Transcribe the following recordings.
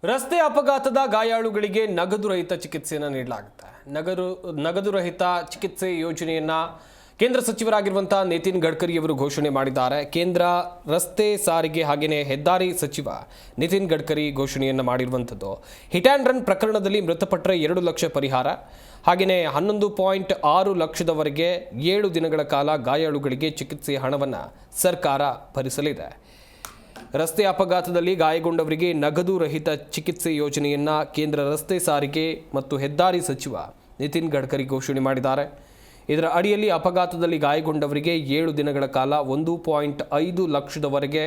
ರಸ್ತೆ ಅಪಘಾತದ ಗಾಯಾಳುಗಳಿಗೆ ನಗದು ರಹಿತ ಚಿಕಿತ್ಸೆಯನ್ನು ನೀಡಲಾಗುತ್ತೆ. ನಗದು ರಹಿತ ಚಿಕಿತ್ಸೆ ಯೋಜನೆಯನ್ನ ಕೇಂದ್ರ ಸಚಿವರಾಗಿರುವಂತಹ ನಿತಿನ್ ಗಡ್ಕರಿ ಅವರು ಘೋಷಣೆ ಮಾಡಿದ್ದಾರೆ. ಕೇಂದ್ರ ರಸ್ತೆ ಸಾರಿಗೆ ಹಾಗೆಯೇ ಹೆದ್ದಾರಿ ಸಚಿವ ನಿತಿನ್ ಗಡ್ಕರಿ ಘೋಷಣೆಯನ್ನು ಮಾಡಿರುವಂಥದ್ದು. ಹಿಟ್ ಆ್ಯಂಡ್ ರನ್ ಪ್ರಕರಣದಲ್ಲಿ ಮೃತಪಟ್ಟರೆ 2 ಲಕ್ಷ ಪರಿಹಾರ, ಹಾಗೆಯೇ 11.6 ಲಕ್ಷದವರೆಗೆ 7 ದಿನಗಳ ಕಾಲ ಗಾಯಾಳುಗಳಿಗೆ ಚಿಕಿತ್ಸೆ ಹಣವನ್ನು ಸರ್ಕಾರ ಭರಿಸಲಿದೆ. ರಸ್ತೆ ಅಪಘಾತದಲ್ಲಿ ಗಾಯಗೊಂಡವರಿಗೆ ನಗದು ರಹಿತ ಚಿಕಿತ್ಸೆ ಯೋಜನೆಯನ್ನು ಕೇಂದ್ರ ರಸ್ತೆ ಸಾರಿಗೆ ಮತ್ತು ಹೆದ್ದಾರಿ ಸಚಿವ ನಿತಿನ್ ಗಡ್ಕರಿ ಘೋಷಣೆ ಮಾಡಿದ್ದಾರೆ. ಇದರ ಅಡಿಯಲ್ಲಿ ಅಪಘಾತದಲ್ಲಿ ಗಾಯಗೊಂಡವರಿಗೆ 7 ದಿನಗಳ ಕಾಲ 1.5 ಲಕ್ಷದವರೆಗೆ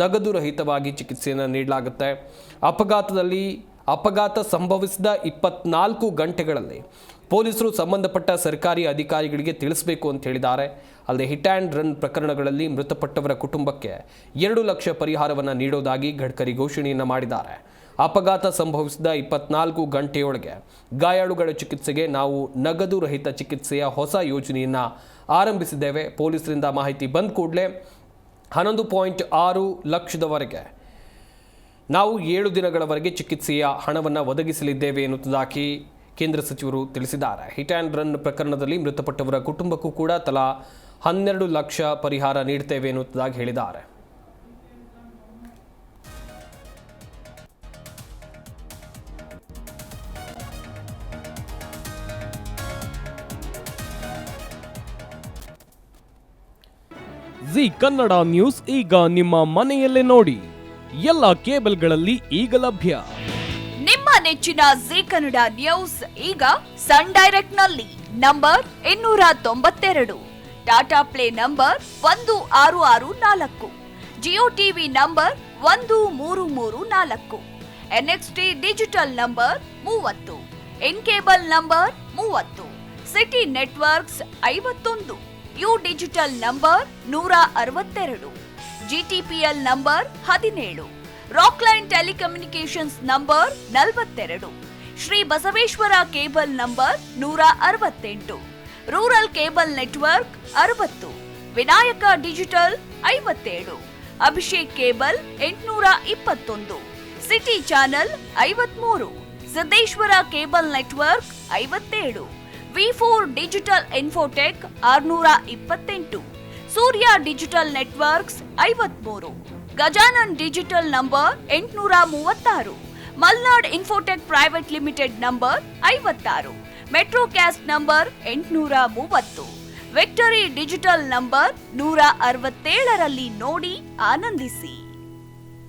ನಗದು ರಹಿತವಾಗಿ ಚಿಕಿತ್ಸೆಯನ್ನು ನೀಡಲಾಗುತ್ತೆ. ಅಪಘಾತ ಸಂಭವಿಸಿದ 24 ಗಂಟೆಗಳಲ್ಲಿ ಪೊಲೀಸರು ಸಂಬಂಧಪಟ್ಟ ಸರ್ಕಾರಿ ಅಧಿಕಾರಿಗಳಿಗೆ ತಿಳಿಸಬೇಕು ಅಂತ ಹೇಳಿದ್ದಾರೆ. ಅಲ್ಲದೆ ಹಿಟ್ ಆ್ಯಂಡ್ ರನ್ ಪ್ರಕರಣಗಳಲ್ಲಿ ಮೃತಪಟ್ಟವರ ಕುಟುಂಬಕ್ಕೆ 2 ಲಕ್ಷ ಪರಿಹಾರವನ್ನು ನೀಡೋದಾಗಿ ಗಡ್ಕರಿ ಘೋಷಣೆಯನ್ನು ಮಾಡಿದ್ದಾರೆ. ಅಪಘಾತ ಸಂಭವಿಸಿದ 24 ಗಂಟೆಯೊಳಗೆ ಗಾಯಾಳುಗಳ ಚಿಕಿತ್ಸೆಗೆ ನಾವು ನಗದು ರಹಿತ ಚಿಕಿತ್ಸೆಯ ಹೊಸ ಯೋಜನೆಯನ್ನು ಆರಂಭಿಸಿದ್ದೇವೆ. ಪೊಲೀಸರಿಂದ ಮಾಹಿತಿ ಬಂದ ಕೂಡಲೇ 11.6 ಲಕ್ಷದವರೆಗೆ ನಾವು 7 ದಿನಗಳವರೆಗೆ ಚಿಕಿತ್ಸೆಯ ಹಣವನ್ನು ಒದಗಿಸಲಿದ್ದೇವೆ ಎನ್ನುವುದಾಗಿ ಕೇಂದ್ರ ಸಚಿವರು ತಿಳಿಸಿದ್ದಾರೆ. ಹಿಟ್ ಆ್ಯಂಡ್ ರನ್ ಪ್ರಕರಣದಲ್ಲಿ ಮೃತಪಟ್ಟವರ ಕುಟುಂಬಕ್ಕೂ ಕೂಡ ತಲಾ 12 ಲಕ್ಷ ಪರಿಹಾರ ನೀಡುತ್ತೇವೆ ಎನ್ನುವುದಾಗಿ ಹೇಳಿದ್ದಾರೆ. ಜಿ ಕನ್ನಡ ನ್ಯೂಸ್ ಈಗ ನಿಮ್ಮ ಮನೆಯಲ್ಲೇ ನೋಡಿ. ಎಲ್ಲ ಕೇಬಲ್ಗಳಲ್ಲಿ ಈಗ ಲಭ್ಯ. ನಿಮ್ಮ ನೆಚ್ಚಿನ ಜಿ ಕನ್ನಡ ನ್ಯೂಸ್ ಈಗ ಸನ್ ಡೈರೆಕ್ಟ್ ನಲ್ಲಿ number 292, Tata play number 1664, Jio TV number 1334, NXT digital number 30, in cable number 30, city networks 51, U digital number 162, GTPL number 17, Rockline telecommunications number 42, Shri Basaveshwara cable number 168, rural cable network 60, Vinayaka digital 57, Abhishek cable 821, city channel 53, Siddeshwara cable network 57, ವಿ4 digital infotech 628, Surya digital networks 53, Gajanan digital number 836, Malnad infotech private limited number 56, Metrocast number 830, victory digital number 167ರಲ್ಲಿ ನೋಡಿ ಆನಂದಿಸಿ.